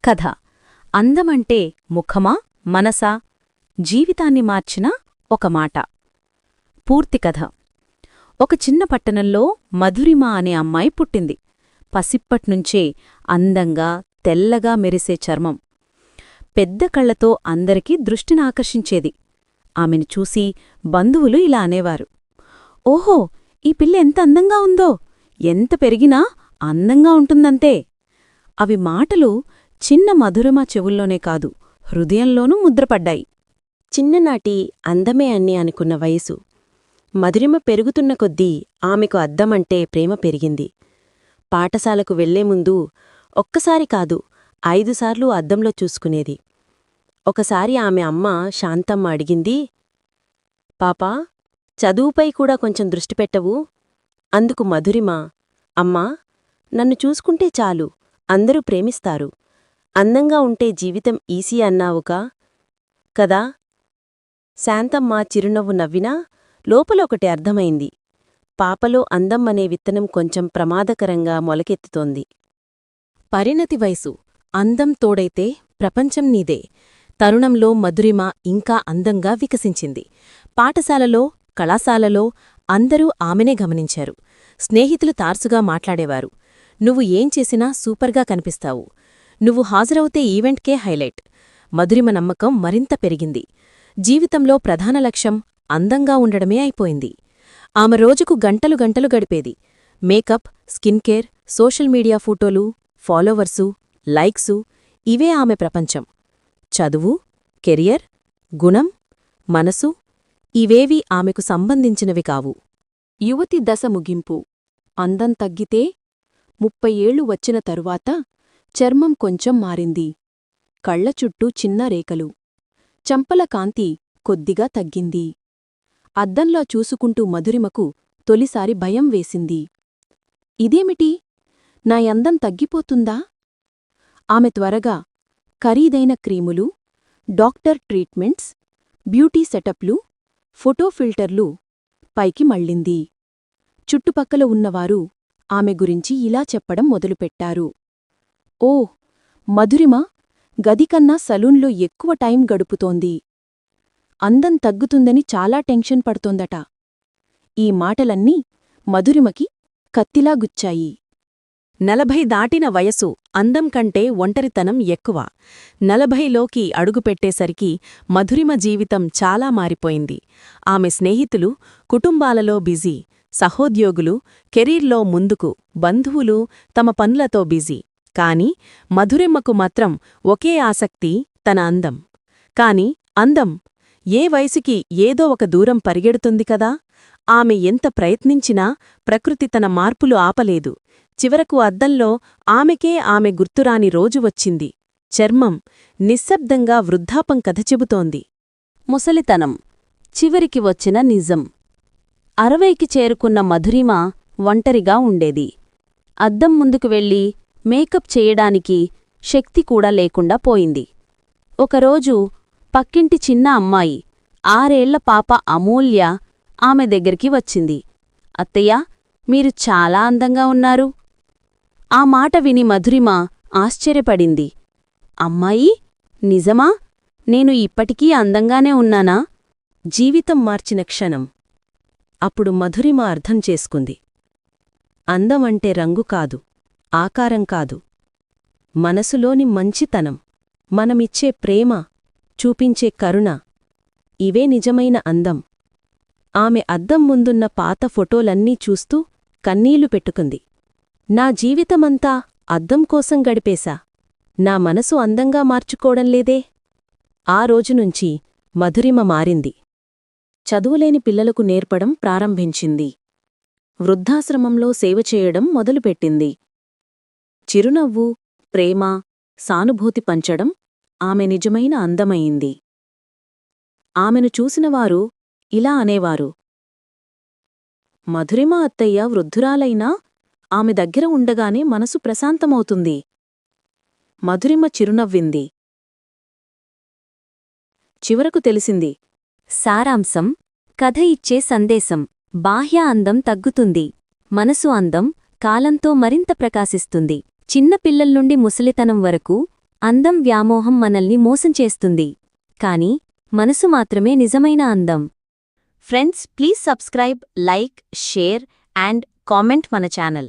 కథ అందమంటే ముఖమా మనసా జీవితాన్ని మార్చిన ఒక మాట. పూర్తి కథ. ఒక చిన్న పట్టణంలో మధురిమ అనే అమ్మాయి పుట్టింది. పసిప్పట్నుంచే అందంగా తెల్లగా మెరిసే చర్మం, పెద్ద కళ్లతో అందరికీ దృష్టినాకర్షించేది. ఆమెను చూసి బంధువులు ఇలా అనేవారు, ఓహో, ఈ పిల్ల ఎంత అందంగా ఉందో, ఎంత పెరిగినా అందంగా ఉంటుందంతే. అవి మాటలు చిన్న మధురిమ చెవుల్లోనే కాదు, హృదయంలోనూ ముద్రపడ్డాయి. చిన్ననాటి అందమే అన్ని అనుకున్న వయసు. మధురిమ పెరుగుతున్న కొద్దీ ఆమెకు అద్దమంటే ప్రేమ పెరిగింది. పాఠశాలకు వెళ్లే ముందు ఒక్కసారి కాదు 5 సార్లు అద్దంలో చూసుకునేది. ఒకసారి ఆమె అమ్మ శాంతమ్మ అడిగింది, పాపా, చదువుపై కూడా కొంచెం దృష్టి పెట్టవు? అందుకు మధురిమ, అమ్మా, నన్ను చూసుకుంటే చాలు, అందరూ ప్రేమిస్తారు. అందంగా ఉంటే జీవితం ఈజీ అన్నావుగా కదా. శాంతమ్మ చిరునవ్వు నవ్వినా లోపల ఒకటి అర్థమైంది. పాపలో అందం అనే విత్తనం కొంచెం ప్రమాదకరంగా మొలకెత్తుతోంది. పరిణతి వయసు. అందం తోడైతే ప్రపంచం నీదే. తరుణంలో మధురిమ ఇంకా అందంగా వికసించింది. పాఠశాలలో, కళాశాలలో అందరూ ఆమెనే గమనించారు. స్నేహితులు తార్సుగా మాట్లాడేవారు, నువ్వు ఏం చేసినా సూపర్గా కనిపిస్తావు, నువ్వు హాజరవుతే ఈవెంట్కే హైలైట్. మధురిమ నమ్మకం మరింత పెరిగింది. జీవితంలో ప్రధాన లక్ష్యం అందంగా ఉండడమే అయిపోయింది. ఆమె రోజుకు గంటలు గంటలు గడిపేది. Makeup, skin care, social media ఫోటోలు, ఫాలోవర్సు, లైక్సు, ఇవే ఆమె ప్రపంచం. చదువు, కెరియర్, గుణం, మనసు, ఇవేవీ ఆమెకు సంబంధించినవి కావు. యువతి దశ ముగింపు. అందం తగ్గితే 30 ఏళ్లు వచ్చిన తరువాత చర్మం కొంచెం మారింది. కళ్ల చుట్టూ చిన్న రేఖలు, చంపల కాంతి కొద్దిగా తగ్గింది. అద్దంలో చూసుకుంటూ మధురిమకు తొలిసారి భయం వేసింది. ఇదేమిటి, నా అందం తగ్గిపోతుందా? ఆమె త్వరగా ఖరీదైన క్రీములు, డాక్టర్ ట్రీట్మెంట్స్, బ్యూటీ సెటప్లు, ఫోటో ఫిల్టర్లు పైకి మళ్ళింది. చుట్టుపక్కల ఉన్నవారు ఆమె గురించి ఇలా చెప్పడం మొదలుపెట్టారు, ఓ, మధురిమ గదికన్నా సలూన్లో ఎక్కువ టైం గడుపుతోంది. అందం తగ్గుతుందని చాలా టెన్షన్ పడుతోందట. ఈ మాటలన్నీ మధురిమకి కత్తిలా గుచ్చాయి. 40 దాటిన వయసు, అందం కంటే ఒంటరితనం ఎక్కువ. 40లోకి అడుగుపెట్టేసరికి మధురిమ జీవితం చాలా మారిపోయింది. ఆమె స్నేహితులు కుటుంబాలలో బిజీ, సహోద్యోగులు కెరీర్లో ముందుకు, బంధువులు తమ పనులతో బిజీ. కాని మధురిమకు మాత్రం ఒకే ఆసక్తి, తన అందం. కాని అందం ఏ వయసుకి ఏదో ఒక దూరం పరిగెడుతుంది కదా. ఆమె ఎంత ప్రయత్నించినా ప్రకృతి తన మార్పులు ఆపలేదు. చివరకు అద్దంలో ఆమెకే ఆమె గుర్తురాని రోజు వచ్చింది. చర్మం నిశ్శబ్దంగా వృద్ధాపం కథ చెబుతోంది. ముసలితనం చివరికి వచ్చిన నిజం. 60కి చేరుకున్న మధురిమ ఒంటరిగా ఉండేది. అద్దం ముందుకు వెళ్ళి మేకప్ చేయడానికి శక్తి కూడా లేకుండా పోయింది. ఒకరోజు పక్కింటి చిన్న అమ్మాయి, 6 ఏళ్ల పాప అమూల్య ఆమె దగ్గరికి వచ్చింది. అత్తయ్య, మీరు చాలా అందంగా ఉన్నారు. ఆ మాట విని మధురిమ ఆశ్చర్యపడింది. అమ్మాయి, నిజమా? నేను ఇప్పటికీ అందంగానే ఉన్నానా? జీవితం మార్చిన క్షణం. అప్పుడు మధురిమ అర్థం చేసుకుంది, అందమంటే రంగు కాదు, ఆకారం కాదు, మనసులోని మంచితనం, మనమిచ్చే ప్రేమ, చూపించే కరుణ, ఇవే నిజమైన అందం. ఆమె అద్దం ముందున్న పాత ఫోటోలన్నీ చూస్తూ కన్నీళ్లు పెట్టుకుంది. నా జీవితమంతా అద్దం కోసం గడిపేశా, నా మనసు అందంగా మార్చుకోవడంలేదే. ఆ రోజునుంచి మధురిమ మారింది. చదువులేని పిల్లలకు నేర్పడం ప్రారంభించింది. వృద్ధాశ్రమంలో సేవ చేయడం మొదలుపెట్టింది. చిరునవ్వు, ప్రేమ, సానుభూతి పంచడం ఆమె నిజమైన అందమయింది. ఆమెను చూసినవారు ఇలా అనేవారు, మధురిమ అత్తయ్య వృద్ధురాలైనా ఆమె దగ్గర ఉండగానే మనసు ప్రశాంతమవుతుంది. మధురిమ చిరునవ్వింది. చివరకు తెలిసింది, సారాంశం, కథ ఇచ్చే సందేశం. బాహ్య అందం తగ్గుతుంది, మనసు అందం కాలంతో మరింత ప్రకాశిస్తుంది. చిన్న పిల్లల్నుండి ముసలితనం వరకు అందం వ్యామోహం మనల్ని మోసం చేస్తుంది కాని మనసు మాత్రమే నిజమైన అందం. Friends, please subscribe, like, share and comment మన ఛానల్.